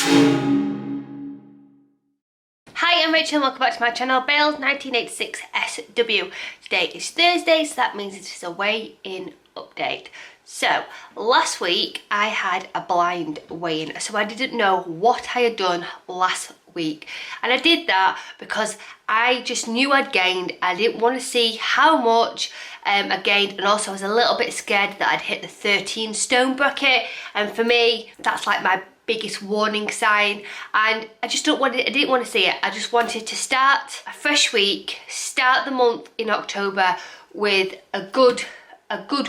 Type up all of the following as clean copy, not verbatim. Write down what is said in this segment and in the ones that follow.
Hi, I'm Rachel and welcome back to my channel, Bales 1986 SW. Today is Thursday, so that means it is a weigh-in update. So, last week I had a blind weigh-in, so I didn't know what I had done last week. And I did that because I just knew I'd gained. I didn't want to see how much I gained, and also I was a little bit scared that I'd hit the 13 stone bracket. And for me, that's like my biggest warning sign, and I didn't want to see it. I just wanted to start a fresh week, start the month in October with a good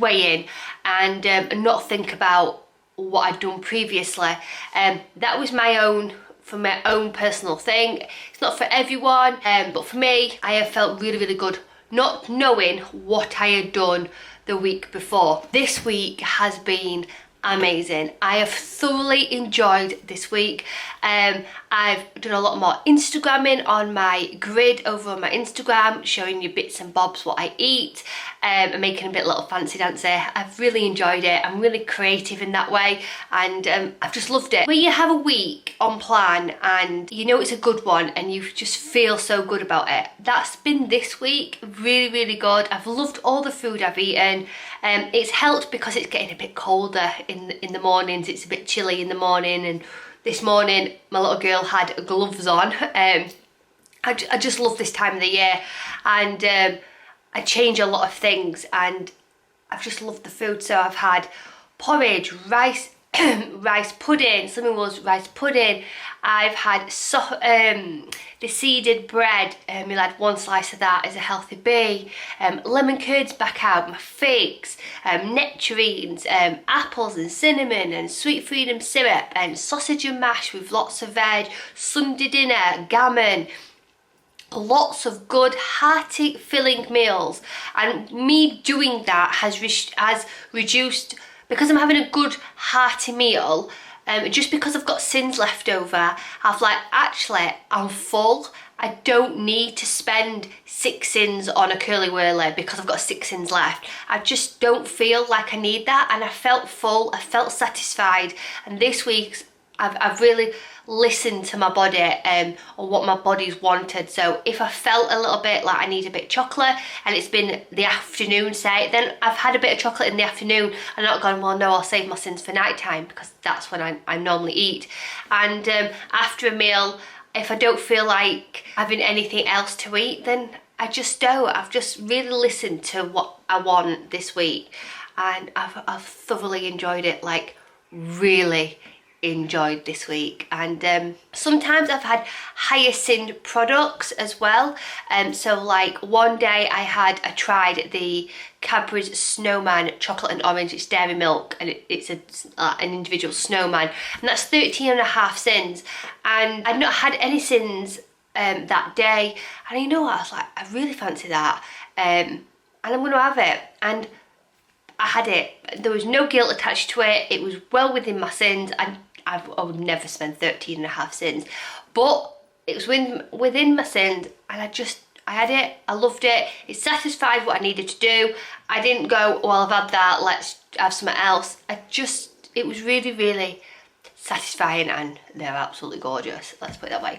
weigh-in, and not think about what I'd done previously. That was for my own personal thing. It's not for everyone, but for me, I have felt really good not knowing what I had done the week before. This week has been amazing. I have thoroughly enjoyed this week. I've done a lot more Instagramming on my grid over on my Instagram, showing you bits and bobs what I eat, and making a bit little fancy dancy. I've really enjoyed it. I'm really creative in that way, and I've just loved it. When you have a week on plan and you know it's a good one and you just feel so good about it, that's been this week. Really good. I've loved all the food I've eaten. It's helped because it's getting a bit colder in the mornings. It's a bit chilly in the morning, and this morning my little girl had gloves on. I just love this time of the year, and I change a lot of things, and I've just loved the food. So I've had porridge, rice rice pudding, Slimming World's rice pudding. I've had the seeded bread, we'll add one slice of that as a healthy bee. Lemon curds back out, my figs, nectarines, apples and cinnamon and sweet freedom syrup, and sausage and mash with lots of veg, Sunday dinner, gammon. Lots of good, hearty, filling meals, and me doing that has reduced, because I'm having a good hearty meal. Just because I've got sins left over, I've like, actually, I'm full. I don't need to spend 6 sins on a curly whirly because I've got 6 sins left. I just don't feel like I need that, and I felt full, I felt satisfied. And this week's, I've really listened to my body on what my body's wanted. So if I felt a little bit like I need a bit of chocolate and it's been the afternoon, say, then I've had a bit of chocolate in the afternoon and not gone, well, no, I'll save my sins for night time, because that's when I normally eat. And after a meal, if I don't feel like having anything else to eat, then I just don't. I've just really listened to what I want this week, and I've thoroughly enjoyed it, like really enjoyed this week. And sometimes I've had higher sin products as well. So like one day I tried the Cadbury's Snowman chocolate and orange. It's dairy milk, and it's an individual snowman, and that's 13.5 sins, and I'd not had any sins that day. And you know what, I was like, I really fancy that, and I'm going to have it. And I had it. There was no guilt attached to it. It was well within my sins. I would never spend 13.5 sins, but it was within my sins, and I had it. I loved it. It satisfied what I needed to do. I didn't go, well, I've had that, let's have something else. It was really satisfying, and they're absolutely gorgeous, let's put it that way.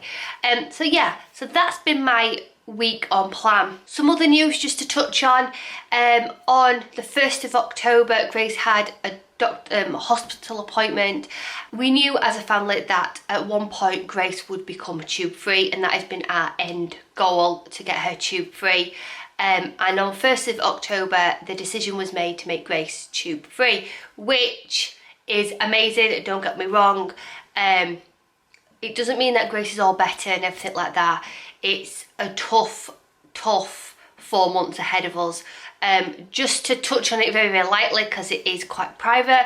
So yeah, so that's been my week on plan. Some other news just to touch on. On the 1st of October, Grace had a hospital appointment. We knew as a family that at one point Grace would become tube free, and that has been our end goal, to get her tube free. And on 1st of October, the decision was made to make Grace tube free, which is amazing, don't get me wrong. It doesn't mean that Grace is all better and everything like that. It's a tough 4 months ahead of us. Just to touch on it very lightly, because it is quite private,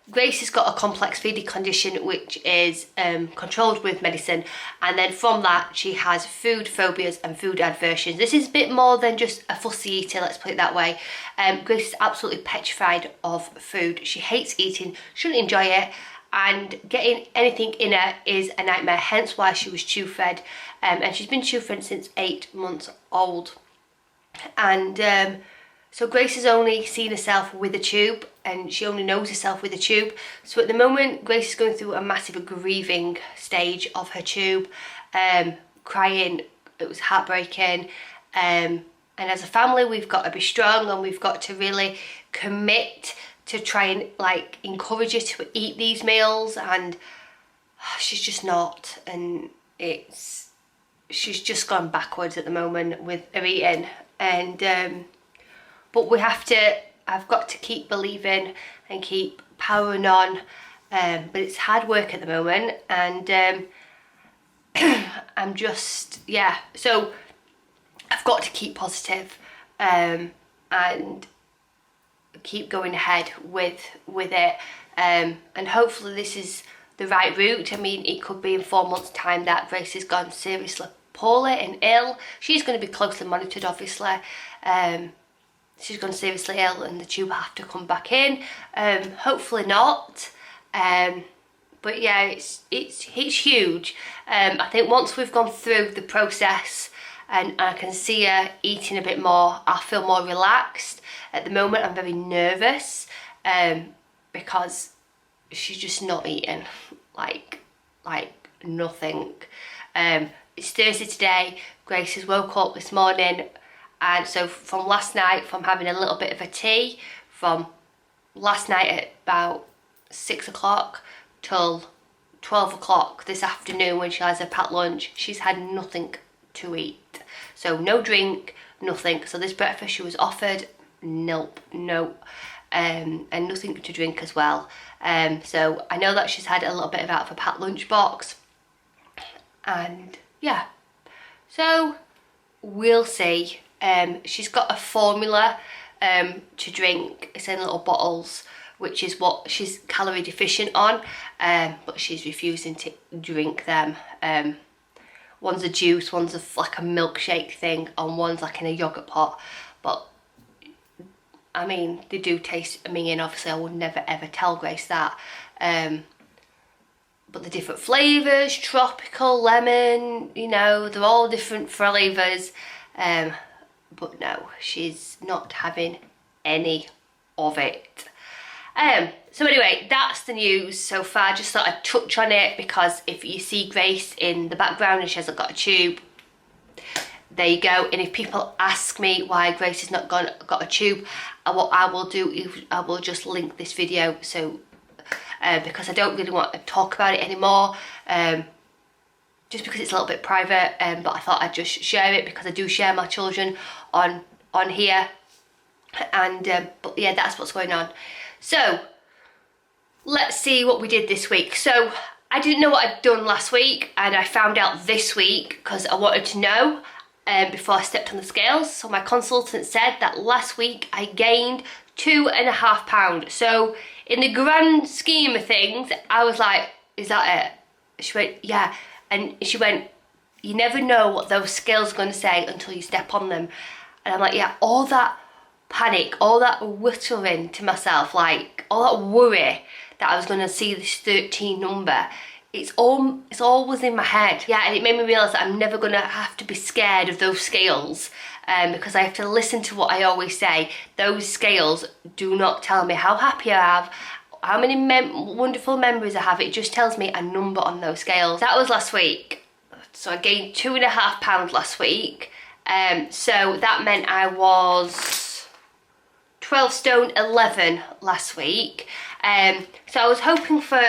Grace has got a complex feeding condition which is controlled with medicine, and then from that she has food phobias and food aversions. This is a bit more than just a fussy eater, let's put it that way. Grace is absolutely petrified of food. She hates eating, shouldn't enjoy it, and getting anything in her is a nightmare, hence why she was tube fed. And she's been tube fed since 8 months old. And So Grace has only seen herself with a tube, and she only knows herself with a tube. So at the moment, Grace is going through a massive grieving stage of her tube, crying. It was heartbreaking. And as a family, we've got to be strong, and we've got to really commit to try and like encourage her to eat these meals, and she's just not, and she's just gone backwards at the moment with her eating. And but I've got to keep believing and keep powering on, but it's hard work at the moment, and I'm just, yeah, so I've got to keep positive, and keep going ahead with it, and hopefully this is the right route. I mean, it could be in 4 months' time that Grace has gone seriously poorly and ill. She's going to be closely monitored, obviously. She's gone seriously ill, and the tube will have to come back in. Hopefully not. But yeah, it's huge. I think once we've gone through the process and I can see her eating a bit more, I'll feel more relaxed. At the moment, I'm very nervous because she's just not eating, like nothing. It's Thursday today. Grace has woke up this morning, and so from last night, from having a little bit of a tea, from last night at about 6 o'clock till 12 o'clock this afternoon when she has her packed lunch, she's had nothing to eat. So no drink, nothing. So this breakfast she was offered, nope, no, and nothing to drink as well. So I know that she's had a little bit of out of her packed lunch box, and yeah, so we'll see. She's got a formula to drink. It's in little bottles, which is what she's calorie deficient on, but she's refusing to drink them. One's a juice, one's like a milkshake thing, and one's like in a yogurt pot. But I mean, they do taste amazing. Obviously, I would never ever tell Grace that. But the different flavours, tropical, lemon, you know, they're all different flavours. But no, she's not having any of it. So anyway, that's the news so far. Just thought I'd touch on it because if you see Grace in the background and she hasn't got a tube, there you go. And if people ask me why Grace has not got a tube, what I will do is I will just link this video, so because I don't really want to talk about it anymore, just because it's a little bit private, but I thought I'd just share it because I do share my children on here, and but yeah, that's what's going on. So let's see what we did this week. So I didn't know what I'd done last week, and I found out this week because I wanted to know before I stepped on the scales. So my consultant said that last week I gained 2.5 pounds. So in the grand scheme of things, I was like, is that it? She went, yeah. And she went, you never know what those scales are going to say until you step on them. And I'm like, yeah, all that panic, all that whittling to myself, like all that worry that I was going to see this 13 number, it's always in my head. Yeah, and it made me realise that I'm never going to have to be scared of those scales, because I have to listen to what I always say. Those scales do not tell me how happy I have, how many wonderful memories I have. It just tells me a number on those scales. That was last week. So I gained 2.5 pounds last week. So that meant I was 12 stone 11 last week. So I was hoping for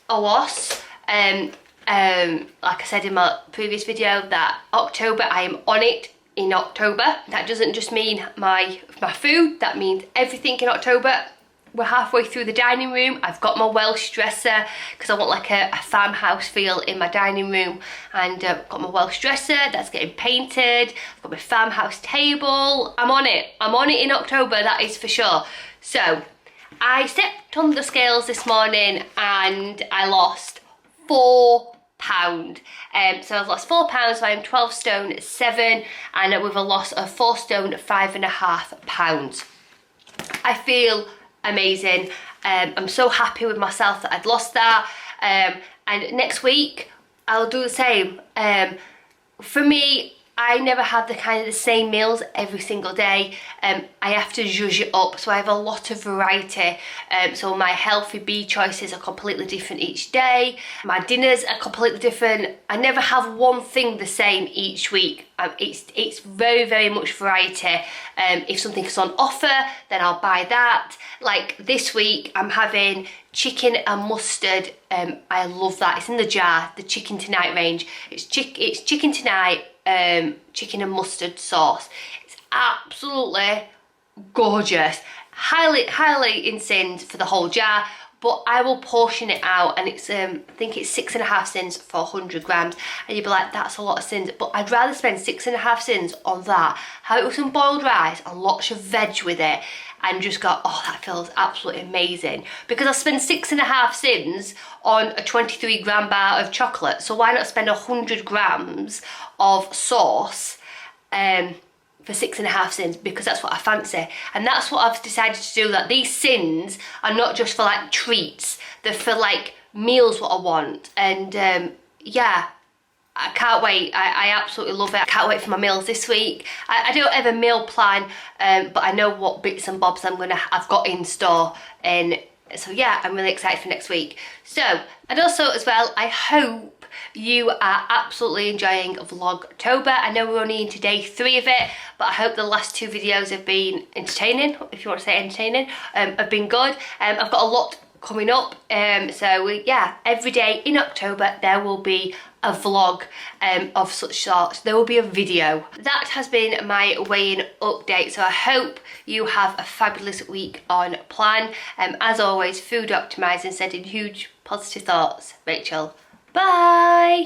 a loss. Like I said in my previous video, that October, I am on it in October. That doesn't just mean my food, that means everything in October. We're halfway through the dining room. I've got my Welsh dresser because I want like a farmhouse feel in my dining room, and got my Welsh dresser that's getting painted. I've got my farmhouse table. I'm on it in October, that is for sure. So I stepped on the scales this morning and I lost 4 pounds. So I've lost 4 pounds, so I'm 12 stone 7, and with a loss of 4 stone 5.5 pounds. I feel amazing. I'm so happy with myself that I'd lost that, and next week I'll do the same. For me, I never have the same meals every single day. I have to zhuzh it up, so I have a lot of variety. So my healthy B choices are completely different each day. My dinners are completely different. I never have one thing the same each week. It's very, very much variety. If something's on offer, then I'll buy that. Like this week, I'm having chicken and mustard. I love that. It's in the jar, the Chicken Tonight range. It's Chicken Tonight chicken and mustard sauce. It's absolutely gorgeous. Highly in sins for the whole jar, but I will portion it out, and it's I think it's 6.5 sins for 100 grams, and you'd be like, that's a lot of sins, but I'd rather spend 6.5 sins on that, have it with some boiled rice and lots of veg with it, and just go, oh, that feels absolutely amazing. Because I spend 6.5 sins on a 23 gram bar of chocolate, so why not spend 100 grams of sauce for 6.5 sins, because that's what I fancy. And that's what I've decided to do, that these sins are not just for like treats, they're for like meals what I want. And yeah, I can't wait. I absolutely love it. I can't wait for my meals this week. I don't have a meal plan, but I know what bits and bobs I've got in store, and so yeah, I'm really excited for next week. So, and also as well, I hope you are absolutely enjoying Vlogtober. I know we're only into day 3 of it, but I hope the last 2 videos have been entertaining, if you want to say entertaining, have been good. I've got a lot coming up, so yeah, every day in October there will be a vlog of such sorts. There will be a video. That has been my weigh-in update, so I hope you have a fabulous week on plan. As always, food optimising, sending huge positive thoughts. Rachel, bye.